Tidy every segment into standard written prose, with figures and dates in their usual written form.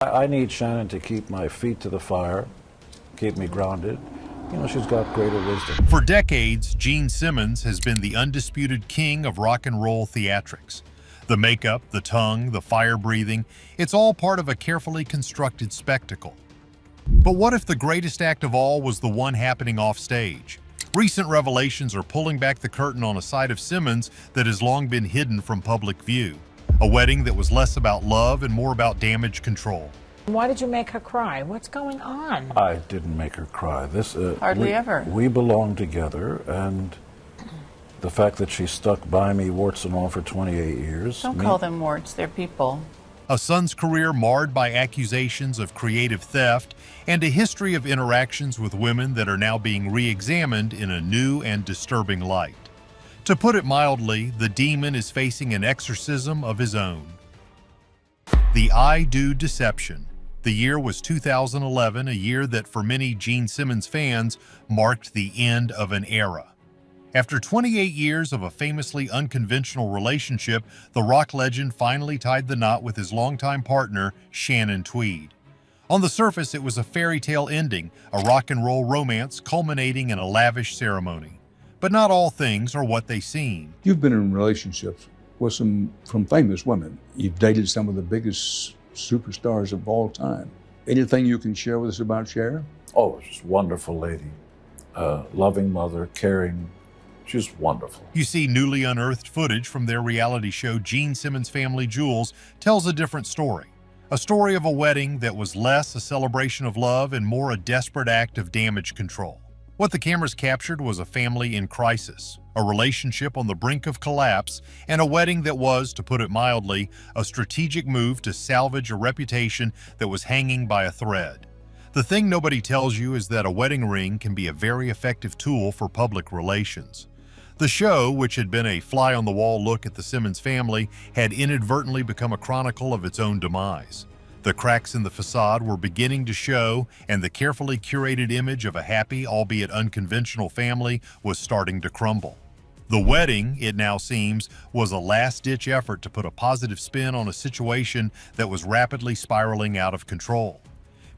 I need Shannon to keep my feet to the fire, keep me grounded. You know, she's got greater wisdom. For decades, Gene Simmons has been the undisputed king of rock and roll theatrics. The makeup, the tongue, the fire breathing, it's all part of a carefully constructed spectacle. But what if the greatest act of all was the one happening off stage? Recent revelations are pulling back the curtain on a side of Simmons that has long been hidden from public view. A wedding that was less about love and more about damage control. Why did you make her cry? What's going on? I didn't make her cry. Hardly ever. We belong together, and the fact that she stuck by me, warts and all, for 28 years. Don't call them warts, they're people. A son's career marred by accusations of creative theft and a history of interactions with women that are now being re-examined in a new and disturbing light. To put it mildly, the demon is facing an exorcism of his own. The I Do deception. The year was 2011, a year that for many Gene Simmons fans marked the end of an era. After 28 years of a famously unconventional relationship, the rock legend finally tied the knot with his longtime partner, Shannon Tweed. On the surface, it was a fairy tale ending, a rock and roll romance culminating in a lavish ceremony. But not all things are what they seem. You've been in relationships with some famous women. You've dated some of the biggest superstars of all time. Anything you can share with us about Cher? Oh, she's a wonderful lady. Loving mother, caring. She's wonderful. You see, newly unearthed footage from their reality show Gene Simmons' Family Jewels tells a different story. A story of a wedding that was less a celebration of love and more a desperate act of damage control. What the cameras captured was a family in crisis, a relationship on the brink of collapse, and a wedding that was, to put it mildly, a strategic move to salvage a reputation that was hanging by a thread. The thing nobody tells you is that a wedding ring can be a very effective tool for public relations. The show, which had been a fly-on-the-wall look at the Simmons family, had inadvertently become a chronicle of its own demise. The cracks in the facade were beginning to show, and the carefully curated image of a happy, albeit unconventional family was starting to crumble. The wedding, it now seems, was a last-ditch effort to put a positive spin on a situation that was rapidly spiraling out of control.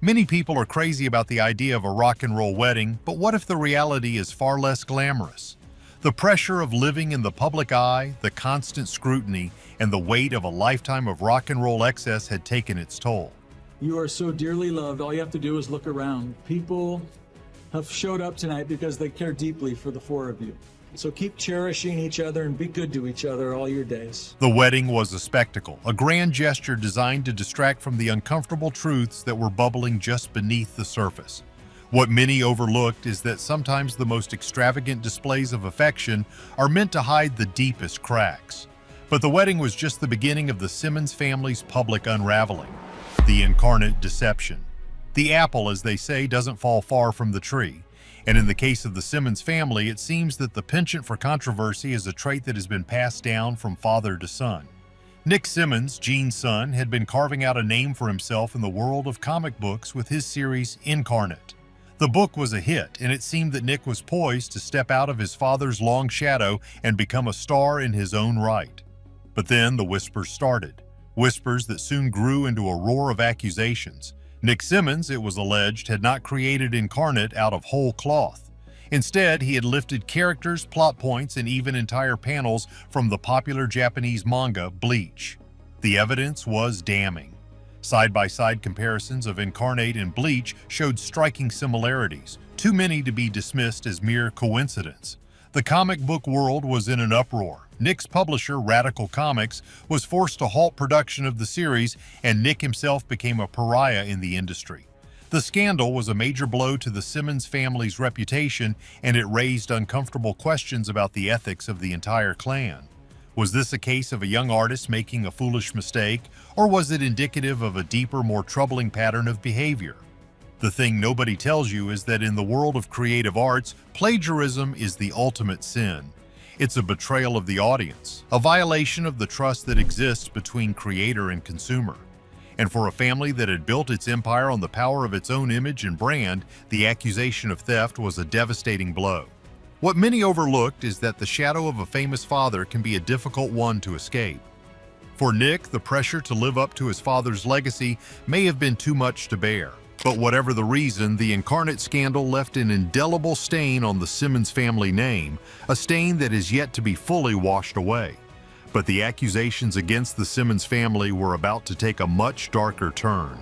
Many people are crazy about the idea of a rock and roll wedding, but what if the reality is far less glamorous? The pressure of living in the public eye, the constant scrutiny, and the weight of a lifetime of rock and roll excess had taken its toll. You are so dearly loved. All you have to do is look around. People have showed up tonight because they care deeply for the four of you. So keep cherishing each other and be good to each other all your days. The wedding was a spectacle, a grand gesture designed to distract from the uncomfortable truths that were bubbling just beneath the surface. What many overlooked is that sometimes the most extravagant displays of affection are meant to hide the deepest cracks. But the wedding was just the beginning of the Simmons family's public unraveling, the incarnate deception. The apple, as they say, doesn't fall far from the tree. And in the case of the Simmons family, it seems that the penchant for controversy is a trait that has been passed down from father to son. Nick Simmons, Gene's son, had been carving out a name for himself in the world of comic books with his series Incarnate. The book was a hit, and it seemed that Nick was poised to step out of his father's long shadow and become a star in his own right. But then the whispers started, whispers that soon grew into a roar of accusations. Nick Simmons, it was alleged, had not created Incarnate out of whole cloth. Instead, he had lifted characters, plot points, and even entire panels from the popular Japanese manga Bleach. The evidence was damning. Side-by-side comparisons of Incarnate and Bleach showed striking similarities, too many to be dismissed as mere coincidence. The comic book world was in an uproar. Nick's publisher, Radical Comics, was forced to halt production of the series, and Nick himself became a pariah in the industry. The scandal was a major blow to the Simmons family's reputation, and it raised uncomfortable questions about the ethics of the entire clan. Was this a case of a young artist making a foolish mistake, or was it indicative of a deeper, more troubling pattern of behavior? The thing nobody tells you is that in the world of creative arts, plagiarism is the ultimate sin. It's a betrayal of the audience, a violation of the trust that exists between creator and consumer. And for a family that had built its empire on the power of its own image and brand, the accusation of theft was a devastating blow. What many overlooked is that the shadow of a famous father can be a difficult one to escape. For Nick, the pressure to live up to his father's legacy may have been too much to bear. But whatever the reason, the incarnate scandal left an indelible stain on the Simmons family name, a stain that is yet to be fully washed away. But the accusations against the Simmons family were about to take a much darker turn.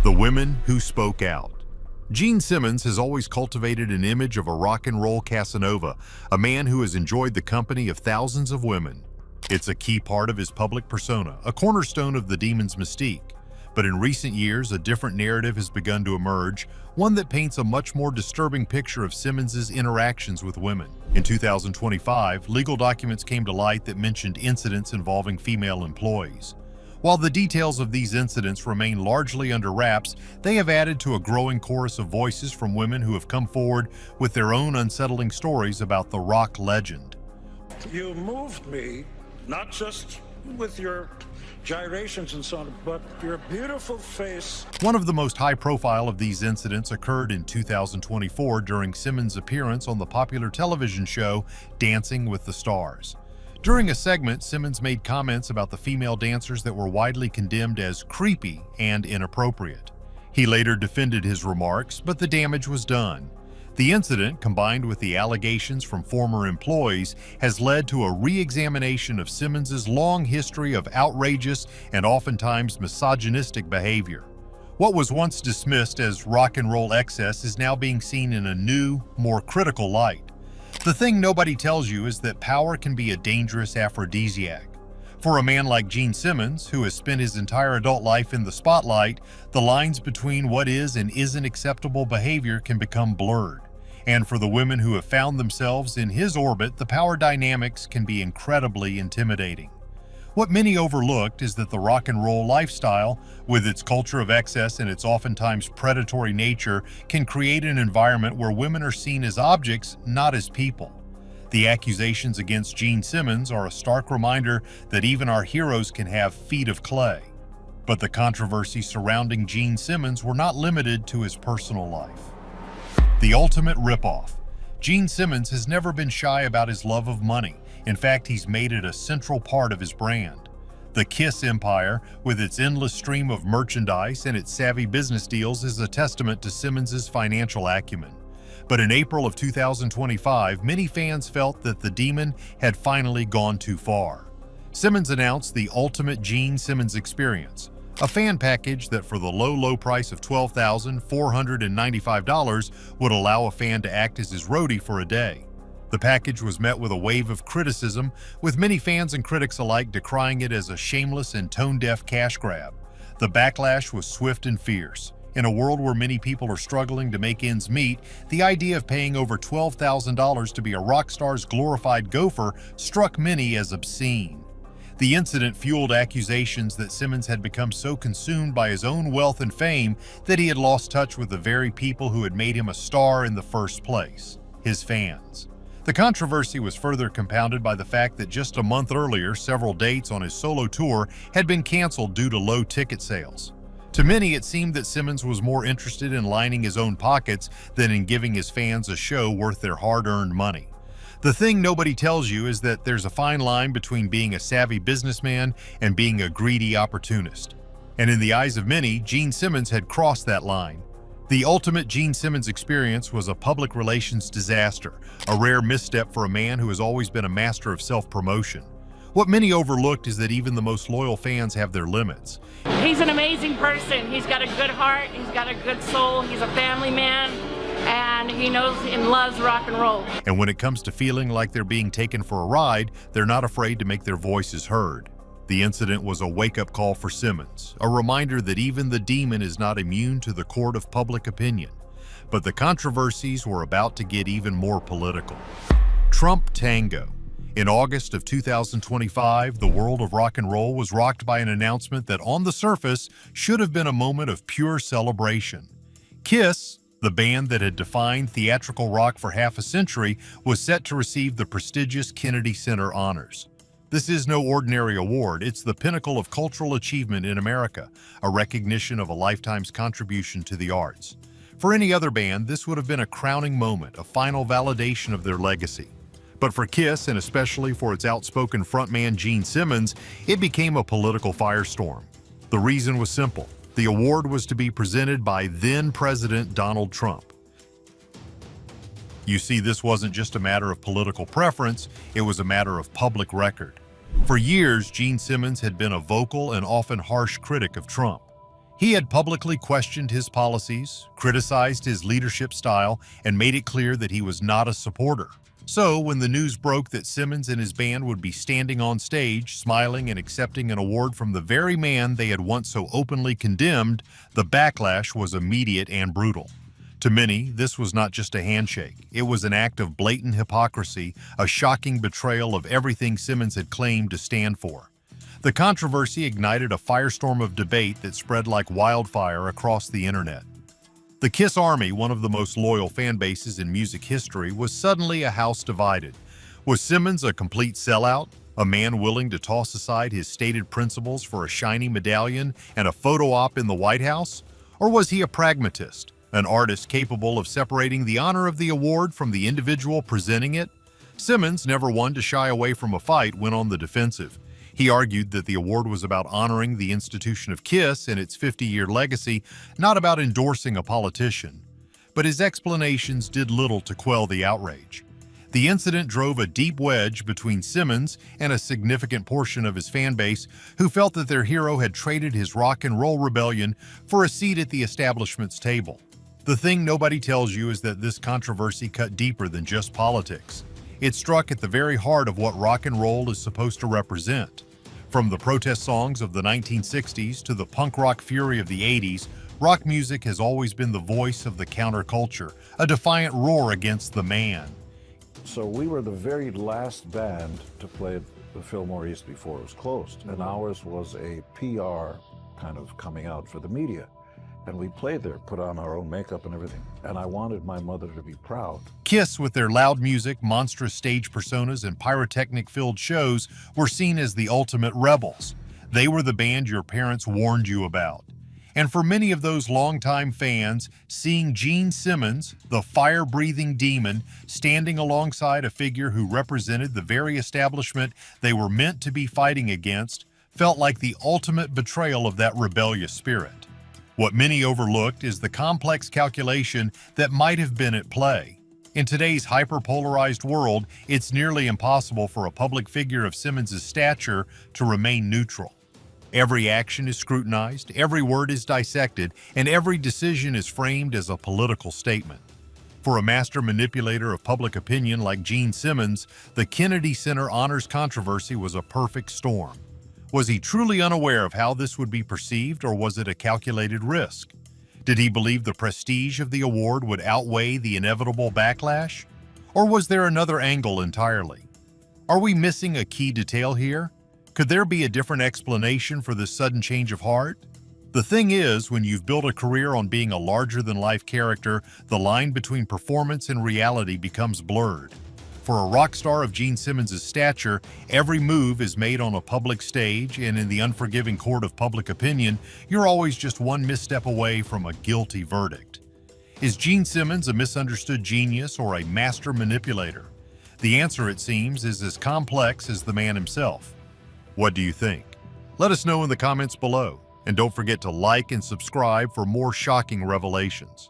The women who spoke out. Gene Simmons has always cultivated an image of a rock and roll Casanova, a man who has enjoyed the company of thousands of women. It's a key part of his public persona, a cornerstone of the demon's mystique. But in recent years, a different narrative has begun to emerge, one that paints a much more disturbing picture of Simmons's interactions with women. In 2025, legal documents came to light that mentioned incidents involving female employees. While the details of these incidents remain largely under wraps, they have added to a growing chorus of voices from women who have come forward with their own unsettling stories about the rock legend. You moved me, not just with your gyrations and so on, but your beautiful face. One of the most high-profile of these incidents occurred in 2024 during Simmons' appearance on the popular television show Dancing with the Stars. During a segment, Simmons made comments about the female dancers that were widely condemned as creepy and inappropriate. He later defended his remarks, but the damage was done. The incident, combined with the allegations from former employees, has led to a re-examination of Simmons's long history of outrageous and oftentimes misogynistic behavior. What was once dismissed as rock and roll excess is now being seen in a new, more critical light. The thing nobody tells you is that power can be a dangerous aphrodisiac. For a man like Gene Simmons, who has spent his entire adult life in the spotlight, the lines between what is and isn't acceptable behavior can become blurred. And for the women who have found themselves in his orbit, the power dynamics can be incredibly intimidating. What many overlooked is that the rock and roll lifestyle, with its culture of excess and its oftentimes predatory nature, can create an environment where women are seen as objects, not as people. The accusations against Gene Simmons are a stark reminder that even our heroes can have feet of clay. But the controversies surrounding Gene Simmons were not limited to his personal life. The ultimate ripoff. Gene Simmons has never been shy about his love of money. In fact, he's made it a central part of his brand. The Kiss empire, with its endless stream of merchandise and its savvy business deals, is a testament to Simmons's financial acumen. But in April of 2025, many fans felt that the demon had finally gone too far. Simmons announced the ultimate Gene Simmons experience, a fan package that for the low price of $12,495 would allow a fan to act as his roadie for a day. The package was met with a wave of criticism, with many fans and critics alike decrying it as a shameless and tone-deaf cash grab. The backlash was swift and fierce. In a world where many people are struggling to make ends meet, the idea of paying over $12,000 to be a rock star's glorified gopher struck many as obscene. The incident fueled accusations that Simmons had become so consumed by his own wealth and fame that he had lost touch with the very people who had made him a star in the first place, his fans. The controversy was further compounded by the fact that just a month earlier, several dates on his solo tour had been canceled due to low ticket sales. To many, it seemed that Simmons was more interested in lining his own pockets than in giving his fans a show worth their hard-earned money. The thing nobody tells you is that there's a fine line between being a savvy businessman and being a greedy opportunist. And in the eyes of many, Gene Simmons had crossed that line. The ultimate Gene Simmons experience was a public relations disaster, a rare misstep for a man who has always been a master of self-promotion. What many overlooked is that even the most loyal fans have their limits. He's an amazing person. He's got a good heart, he's got a good soul, he's a family man, and he knows and loves rock and roll. And when it comes to feeling like they're being taken for a ride, they're not afraid to make their voices heard. The incident was a wake-up call for Simmons, a reminder that even the demon is not immune to the court of public opinion. But the controversies were about to get even more political. Trump Tango. In August of 2025, the world of rock and roll was rocked by an announcement that on the surface should have been a moment of pure celebration. Kiss, the band that had defined theatrical rock for half a century, was set to receive the prestigious Kennedy Center honors. This is no ordinary award, it's the pinnacle of cultural achievement in America, a recognition of a lifetime's contribution to the arts. For any other band, this would have been a crowning moment, a final validation of their legacy. But for Kiss, and especially for its outspoken frontman Gene Simmons, it became a political firestorm. The reason was simple. The award was to be presented by then-President Donald Trump. You see, this wasn't just a matter of political preference, it was a matter of public record. For years, Gene Simmons had been a vocal and often harsh critic of Trump. He had publicly questioned his policies, criticized his leadership style, and made it clear that he was not a supporter. So, when the news broke that Simmons and his band would be standing on stage, smiling and accepting an award from the very man they had once so openly condemned, the backlash was immediate and brutal. To many, this was not just a handshake. It was an act of blatant hypocrisy, a shocking betrayal of everything Simmons had claimed to stand for. The controversy ignited a firestorm of debate that spread like wildfire across the internet. The Kiss Army, one of the most loyal fan bases in music history, was suddenly a house divided. Was Simmons a complete sellout, a man willing to toss aside his stated principles for a shiny medallion and a photo op in the White House? Or was he a pragmatist, an artist capable of separating the honor of the award from the individual presenting it? Simmons, never one to shy away from a fight, went on the defensive. He argued that the award was about honoring the institution of Kiss and its 50-year legacy, not about endorsing a politician. But his explanations did little to quell the outrage. The incident drove a deep wedge between Simmons and a significant portion of his fan base who felt that their hero had traded his rock and roll rebellion for a seat at the establishment's table. The thing nobody tells you is that this controversy cut deeper than just politics. It struck at the very heart of what rock and roll is supposed to represent. From the protest songs of the 1960s to the punk rock fury of the 80s, rock music has always been the voice of the counterculture, a defiant roar against the man. So we were the very last band to play at the Fillmore East before it was closed, and ours was a PR kind of coming out for the media. And we played there, put on our own makeup and everything. And I wanted my mother to be proud. Kiss, with their loud music, monstrous stage personas, and pyrotechnic-filled shows, were seen as the ultimate rebels. They were the band your parents warned you about. And for many of those longtime fans, seeing Gene Simmons, the fire-breathing demon, standing alongside a figure who represented the very establishment they were meant to be fighting against, felt like the ultimate betrayal of that rebellious spirit. What many overlooked is the complex calculation that might have been at play. In today's hyper-polarized world, it's nearly impossible for a public figure of Simmons' stature to remain neutral. Every action is scrutinized, every word is dissected, and every decision is framed as a political statement. For a master manipulator of public opinion like Gene Simmons, the Kennedy Center Honors controversy was a perfect storm. Was he truly unaware of how this would be perceived, or was it a calculated risk? Did he believe the prestige of the award would outweigh the inevitable backlash? Or was there another angle entirely? Are we missing a key detail here? Could there be a different explanation for this sudden change of heart? The thing is, when you've built a career on being a larger-than-life character, the line between performance and reality becomes blurred. For a rock star of Gene Simmons' stature, every move is made on a public stage, and in the unforgiving court of public opinion, you're always just one misstep away from a guilty verdict. Is Gene Simmons a misunderstood genius or a master manipulator? The answer, it seems, is as complex as the man himself. What do you think? Let us know in the comments below, and don't forget to like and subscribe for more shocking revelations.